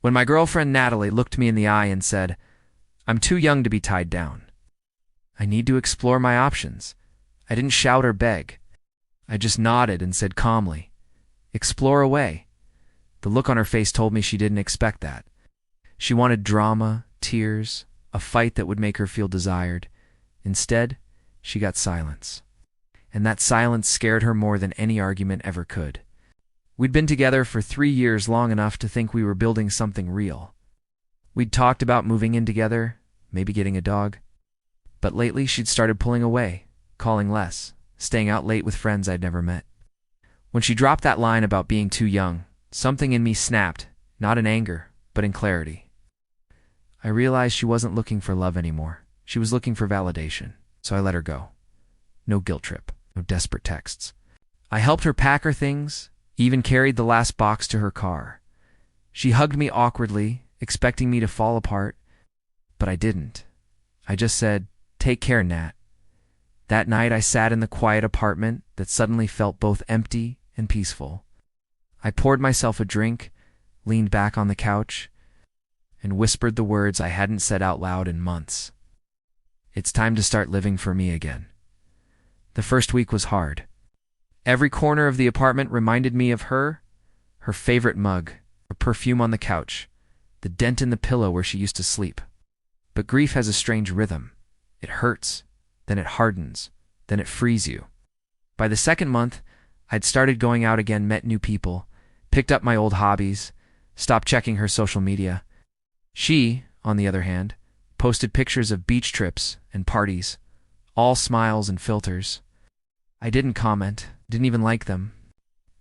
When my girlfriend Natalie looked me in the eye and said, "I'm too young to be tied down. I need to explore my options," I didn't shout or beg. I just nodded and said calmly, "Explore away." The look on her face told me she didn't expect that. She wanted drama, tears, a fight that would make her feel desired. Instead, she got silence. And that silence scared her more than any argument ever could. We'd been together for 3 years, long enough to think we were building something real. We'd talked about moving in together, maybe getting a dog. But lately she'd started pulling away, calling less, staying out late with friends I'd never met. When she dropped that line about being too young, something in me snapped, not in anger, but in clarity. I realized she wasn't looking for love anymore. She was looking for validation, so I let her go. No guilt trip, no desperate texts. I helped her pack her things, even carried the last box to her car. She hugged me awkwardly, expecting me to fall apart, but I didn't. I just said, "Take care, Nat." That night I sat in the quiet apartment that suddenly felt both empty and peaceful. I poured myself a drink, leaned back on the couch, and whispered the words I hadn't said out loud in months. It's time to start living for me again. The first week was hard. Every corner of the apartment reminded me of her favorite mug, her perfume on the couch, the dent in the pillow where she used to sleep. But grief has a strange rhythm. It hurts, then it hardens, then it frees you. By the second month, I'd started going out again, met new people, picked up my old hobbies, stopped checking her social media. She, on the other hand, posted pictures of beach trips and parties, all smiles and filters. I didn't comment, didn't even like them,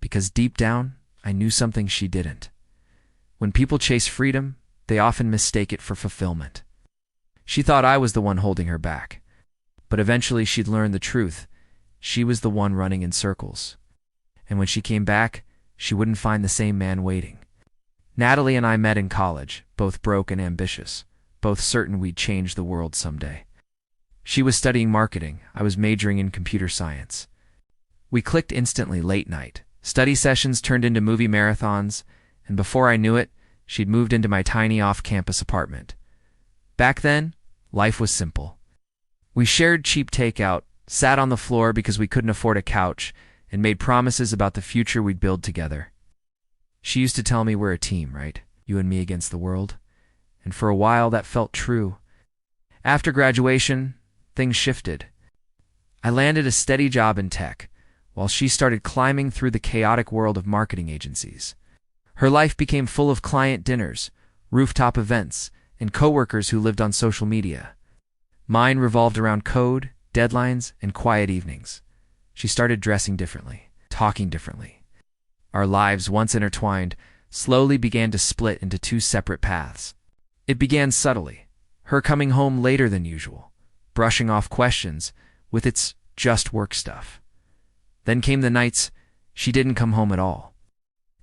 because deep down, I knew something she didn't. When people chase freedom, they often mistake it for fulfillment. She thought I was the one holding her back, but eventually she'd learn the truth. She was the one running in circles. And when she came back, she wouldn't find the same man waiting. Natalie and I met in college, both broke and ambitious, both certain we'd change the world someday. She was studying marketing, I was majoring in computer science. We clicked instantly late night. Study sessions turned into movie marathons, and before I knew it, she'd moved into my tiny off-campus apartment. Back then, life was simple. We shared cheap takeout, sat on the floor because we couldn't afford a couch, and made promises about the future we'd build together. She used to tell me we're a team, right? You and me against the world. And for a while that felt true. After graduation, things shifted. I landed a steady job in tech, while she started climbing through the chaotic world of marketing agencies. Her life became full of client dinners, rooftop events, and coworkers who lived on social media. Mine revolved around code, deadlines, and quiet evenings. She started dressing differently, talking differently. Our lives, once intertwined, slowly began to split into two separate paths. It began subtly, her coming home later than usual, brushing off questions with its just work stuff. Then came the nights she didn't come home at all,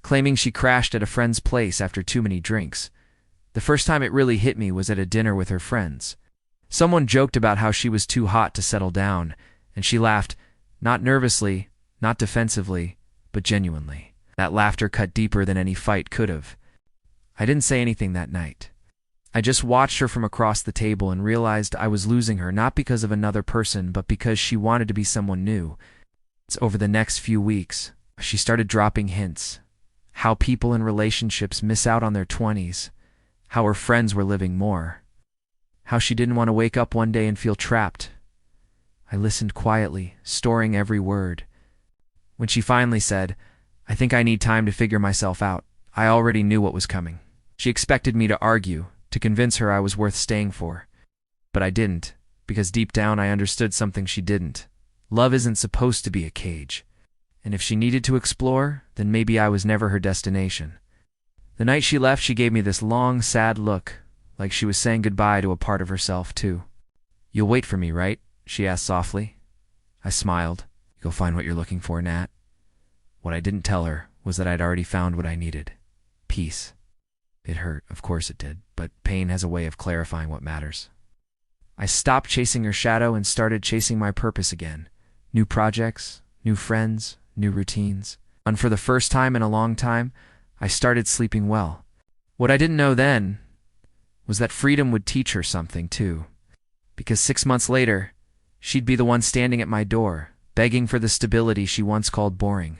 claiming she crashed at a friend's place after too many drinks. The first time it really hit me was at a dinner with her friends. Someone joked about how she was too hot to settle down, and she laughed, not nervously, not defensively, but genuinely. That laughter cut deeper than any fight could have. I didn't say anything that night. I just watched her from across the table and realized I was losing her, not because of another person, but because she wanted to be someone new. Over the next few weeks, she started dropping hints. How people in relationships miss out on their 20s. How her friends were living more. How she didn't want to wake up one day and feel trapped. I listened quietly, storing every word. When she finally said, "I think I need time to figure myself out," I already knew what was coming. She expected me to argue, to convince her I was worth staying for. But I didn't, because deep down I understood something she didn't. Love isn't supposed to be a cage. And if she needed to explore, then maybe I was never her destination. The night she left, she gave me this long, sad look, like she was saying goodbye to a part of herself, too. "You'll wait for me, right?" she asked softly. I smiled. "You'll find what you're looking for, Nat." What I didn't tell her was that I'd already found what I needed. Peace. It hurt, of course it did, but pain has a way of clarifying what matters. I stopped chasing her shadow and started chasing my purpose again. New projects, new friends, new routines. And for the first time in a long time, I started sleeping well. What I didn't know then was that freedom would teach her something, too. Because 6 months later, she'd be the one standing at my door, begging for the stability she once called boring.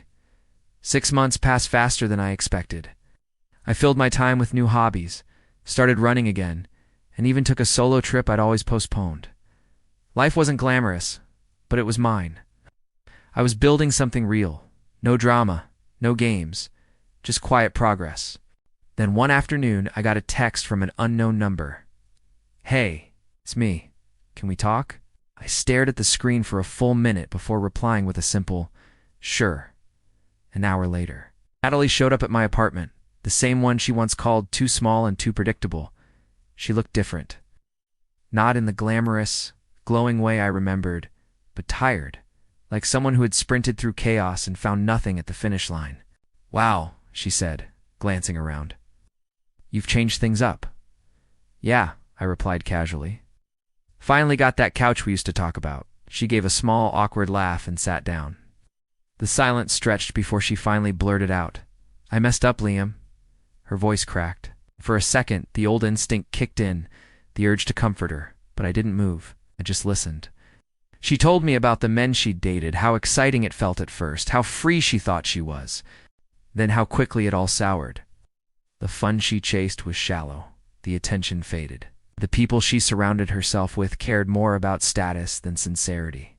6 months passed faster than I expected. I filled my time with new hobbies, started running again, and even took a solo trip I'd always postponed. Life wasn't glamorous, but it was mine. I was building something real. No drama, no games, just quiet progress. Then one afternoon, I got a text from an unknown number. "Hey, it's me. Can we talk?" I stared at the screen for a full minute before replying with a simple, "Sure." An hour later, Natalie showed up at my apartment, the same one she once called too small and too predictable. She looked different. Not in the glamorous, glowing way I remembered, but tired, like someone who had sprinted through chaos and found nothing at the finish line. "Wow," she said, glancing around. "You've changed things up." "Yeah," I replied casually. "Finally got that couch we used to talk about." She gave a small, awkward laugh and sat down. The silence stretched before she finally blurted out, "I messed up, Liam." Her voice cracked. For a second, the old instinct kicked in, the urge to comfort her, but I didn't move. I just listened. She told me about the men she'd dated, how exciting it felt at first, how free she thought she was, then how quickly it all soured. The fun she chased was shallow. The attention faded. The people she surrounded herself with cared more about status than sincerity.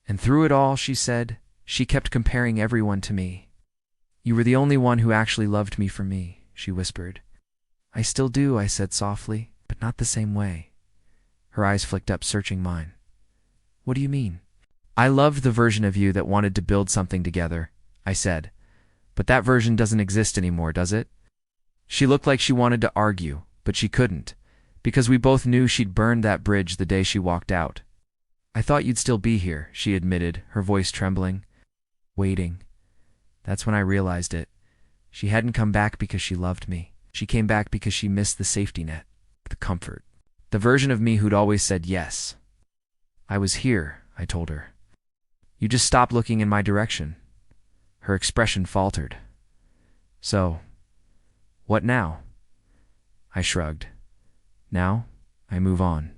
And through it all, she said, she kept comparing everyone to me. "You were the only one who actually loved me for me," she whispered. "I still do," I said softly, "but not the same way." Her eyes flicked up, searching mine. "What do you mean?" "I loved the version of you that wanted to build something together," I said. "But that version doesn't exist anymore, does it?" She looked like she wanted to argue, but she couldn't, because we both knew she'd burned that bridge the day she walked out. "I thought you'd still be here," she admitted, her voice trembling. "Waiting." That's when I realized it. She hadn't come back because she loved me. She came back because she missed the safety net, the comfort, the version of me who'd always said yes. "I was here," I told her. "You just stopped looking in my direction." Her expression faltered. "So, what now?" I shrugged. "Now, I move on."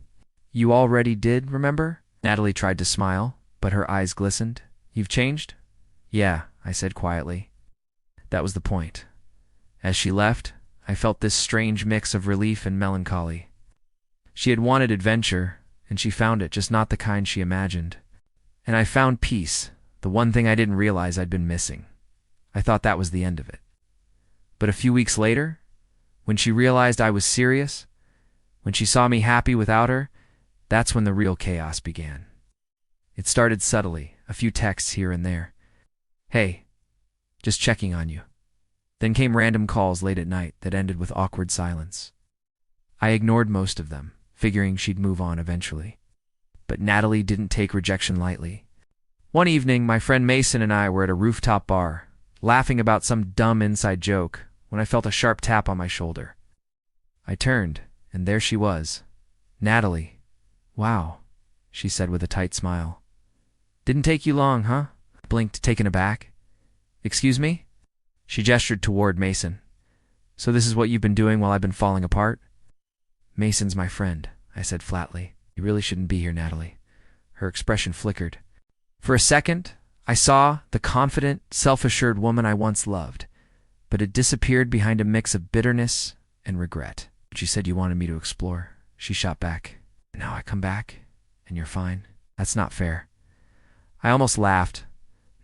"You already did, remember?" Natalie tried to smile, but her eyes glistened. "You've changed?" "Yeah," I said quietly. That was the point. As she left, I felt this strange mix of relief and melancholy. She had wanted adventure, and she found it, just not the kind she imagined. And I found peace, the one thing I didn't realize I'd been missing. I thought that was the end of it. But a few weeks later, when she realized I was serious, when she saw me happy without her, that's when the real chaos began. It started subtly, a few texts here and there. "Hey, just checking on you." Then came random calls late at night that ended with awkward silence. I ignored most of them, figuring she'd move on eventually. But Natalie didn't take rejection lightly. One evening, my friend Mason and I were at a rooftop bar, laughing about some dumb inside joke, when I felt a sharp tap on my shoulder. I turned, and there she was. "Natalie." "Wow," she said with a tight smile. "Didn't take you long, huh?" I blinked, taken aback. "Excuse me?" She gestured toward Mason. "So this is what you've been doing while I've been falling apart?" "Mason's my friend," I said flatly. "You really shouldn't be here, Natalie." Her expression flickered. For a second, I saw the confident, self-assured woman I once loved, but it disappeared behind a mix of bitterness and regret. "But you said you wanted me to explore," she shot back. "Now I come back, and you're fine. That's not fair." I almost laughed,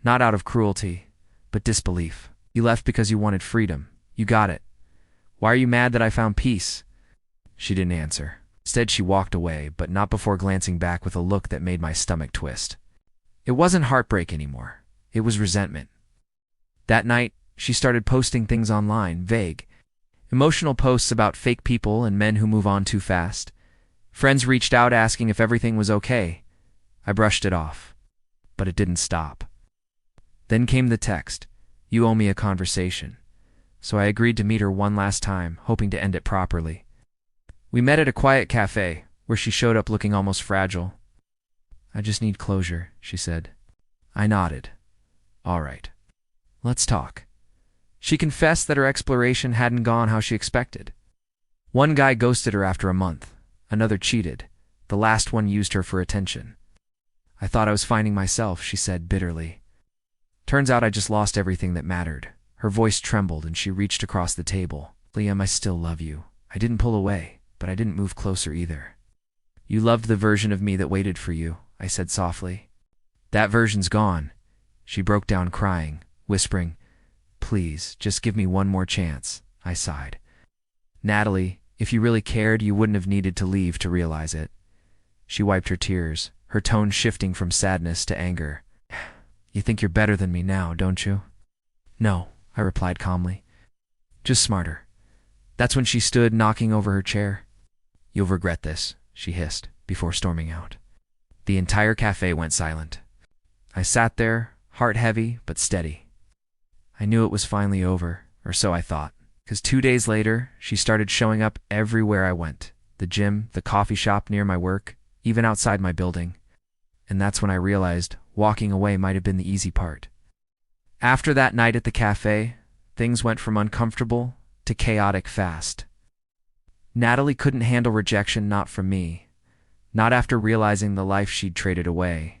not out of cruelty, but disbelief. "You left because you wanted freedom. You got it. Why are you mad that I found peace?" She didn't answer. Instead, she walked away, but not before glancing back with a look that made my stomach twist. It wasn't heartbreak anymore. It was resentment. That night, she started posting things online, vague. Emotional posts about fake people and men who move on too fast. Friends reached out asking if everything was okay. I brushed it off. But it didn't stop. Then came the text, "You owe me a conversation." So I agreed to meet her one last time, hoping to end it properly. We met at a quiet cafe, where she showed up looking almost fragile. "I just need closure," she said. I nodded. "All right. Let's talk." She confessed that her exploration hadn't gone how she expected. One guy ghosted her after a month. Another cheated. The last one used her for attention. I thought I was finding myself, she said bitterly. Turns out I just lost everything that mattered. Her voice trembled and she reached across the table. Liam, I still love you. I didn't pull away, but I didn't move closer either. You loved the version of me that waited for you, I said softly. That version's gone. She broke down crying, whispering, Please, just give me one more chance, I sighed. Natalie, if you really cared, you wouldn't have needed to leave to realize it. She wiped her tears, her tone shifting from sadness to anger. You think you're better than me now, don't you? No, I replied calmly. Just smarter. That's when she stood, knocking over her chair. You'll regret this, she hissed, before storming out. The entire cafe went silent. I sat there, heart heavy but steady. I knew it was finally over, or so I thought, because 2 days later, she started showing up everywhere I went. The gym, the coffee shop near my work, even outside my building. And that's when I realized walking away might have been the easy part. After that night at the cafe, things went from uncomfortable to chaotic fast. Natalie couldn't handle rejection, not from me, not after realizing the life she'd traded away.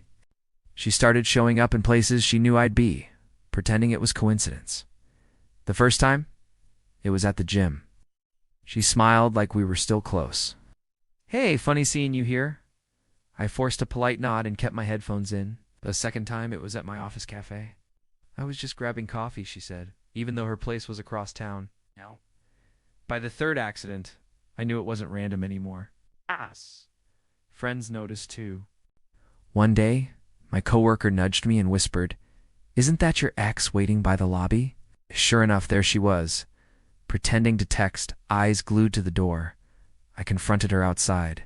She started showing up in places she knew I'd be, pretending it was coincidence. The first time, it was at the gym. She smiled like we were still close. Hey, funny seeing you here. I forced a polite nod and kept my headphones in. The second time, it was at my office cafe. I was just grabbing coffee, she said, even though her place was across town. No. By the third accident, I knew it wasn't random anymore. Friends noticed too. One day, my coworker nudged me and whispered, Isn't that your ex waiting by the lobby? Sure enough, there she was, pretending to text, eyes glued to the door. I confronted her outside.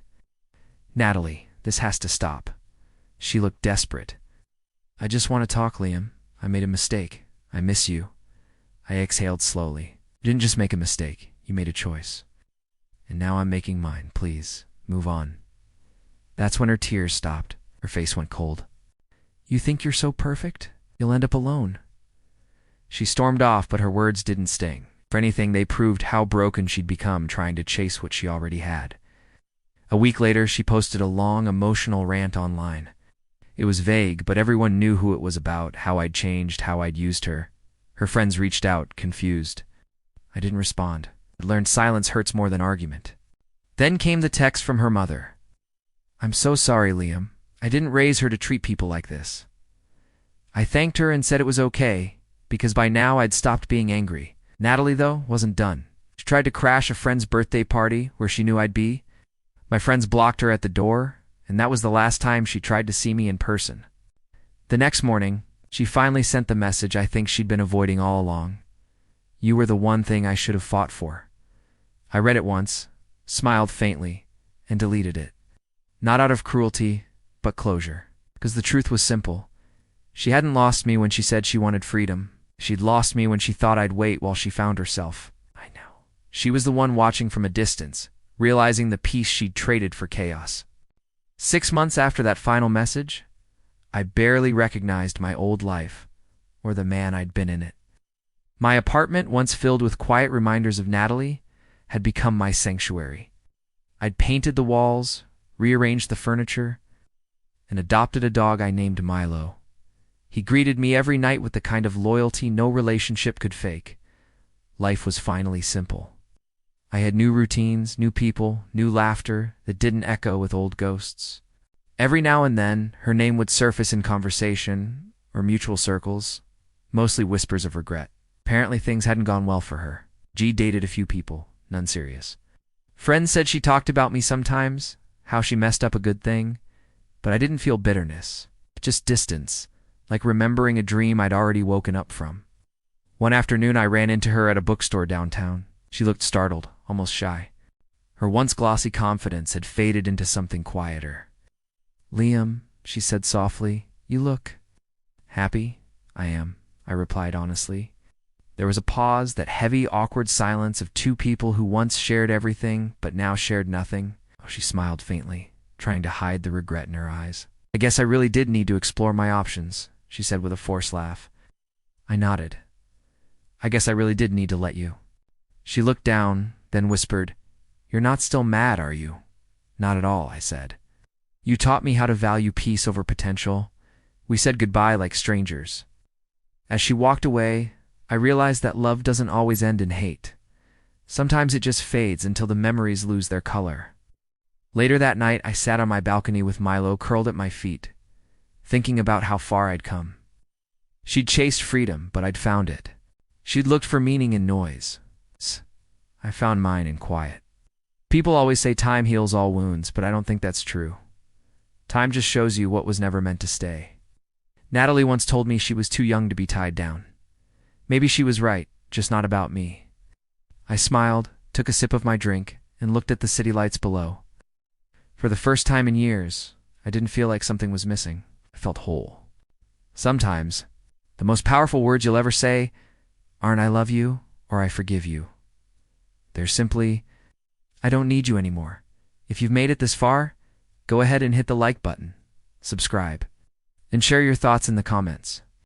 Natalie, this has to stop. She looked desperate. I just want to talk, Liam. I made a mistake. I miss you. I exhaled slowly. You didn't just make a mistake. You made a choice. And now I'm making mine. Please, move on. That's when her tears stopped. Her face went cold. You think you're so perfect? You'll end up alone. She stormed off, but her words didn't sting. If anything, they proved how broken she'd become trying to chase what she already had. A week later, she posted a long, emotional rant online. It was vague, but everyone knew who it was about, how I'd changed, how I'd used her. Her friends reached out, confused. I didn't respond. I learned silence hurts more than argument. Then came the text from her mother. I'm so sorry, Liam. I didn't raise her to treat people like this. I thanked her and said it was okay, because by now I'd stopped being angry. Natalie, though, wasn't done. She tried to crash a friend's birthday party where she knew I'd be. My friends blocked her at the door, and that was the last time she tried to see me in person. The next morning, she finally sent the message I think she'd been avoiding all along. You were the one thing I should have fought for. I read it once, smiled faintly, and deleted it. Not out of cruelty, but closure. Because the truth was simple. She hadn't lost me when she said she wanted freedom. She'd lost me when she thought I'd wait while she found herself. I know. She was the one watching from a distance, realizing the peace she'd traded for chaos. 6 months after that final message, I barely recognized my old life, or the man I'd been in it. My apartment, once filled with quiet reminders of Natalie, had become my sanctuary. I'd painted the walls, rearranged the furniture, and adopted a dog I named Milo. He greeted me every night with the kind of loyalty no relationship could fake. Life was finally simple. I had new routines, new people, new laughter that didn't echo with old ghosts. Every now and then, her name would surface in conversation or mutual circles, mostly whispers of regret. Apparently things hadn't gone well for her. G dated a few people, none serious. Friends said she talked about me sometimes, how she messed up a good thing, but I didn't feel bitterness, just distance, like remembering a dream I'd already woken up from. One afternoon I ran into her at a bookstore downtown. She looked startled, almost shy. Her once glossy confidence had faded into something quieter. Liam, she said softly, you look happy. I am, I replied honestly. There was a pause, that heavy, awkward silence of two people who once shared everything, but now shared nothing. Oh, she smiled faintly, trying to hide the regret in her eyes. I guess I really did need to explore my options, she said with a forced laugh. I nodded. I guess I really did need to let you. She looked down, then whispered, "You're not still mad, are you?" "Not at all," I said. "You taught me how to value peace over potential." We said goodbye like strangers. As she walked away, I realized that love doesn't always end in hate. Sometimes it just fades until the memories lose their color. Later that night, I sat on my balcony with Milo curled at my feet, thinking about how far I'd come. She'd chased freedom, but I'd found it. She'd looked for meaning in noise. I found mine in quiet. People always say time heals all wounds, but I don't think that's true. Time just shows you what was never meant to stay. Natalie once told me she was too young to be tied down. Maybe she was right, just not about me. I smiled, took a sip of my drink, and looked at the city lights below. For the first time in years, I didn't feel like something was missing. I felt whole. Sometimes, the most powerful words you'll ever say aren't "I love you" or "I forgive you." They're simply, "I don't need you anymore." If you've made it this far, go ahead and hit the like button, subscribe, and share your thoughts in the comments.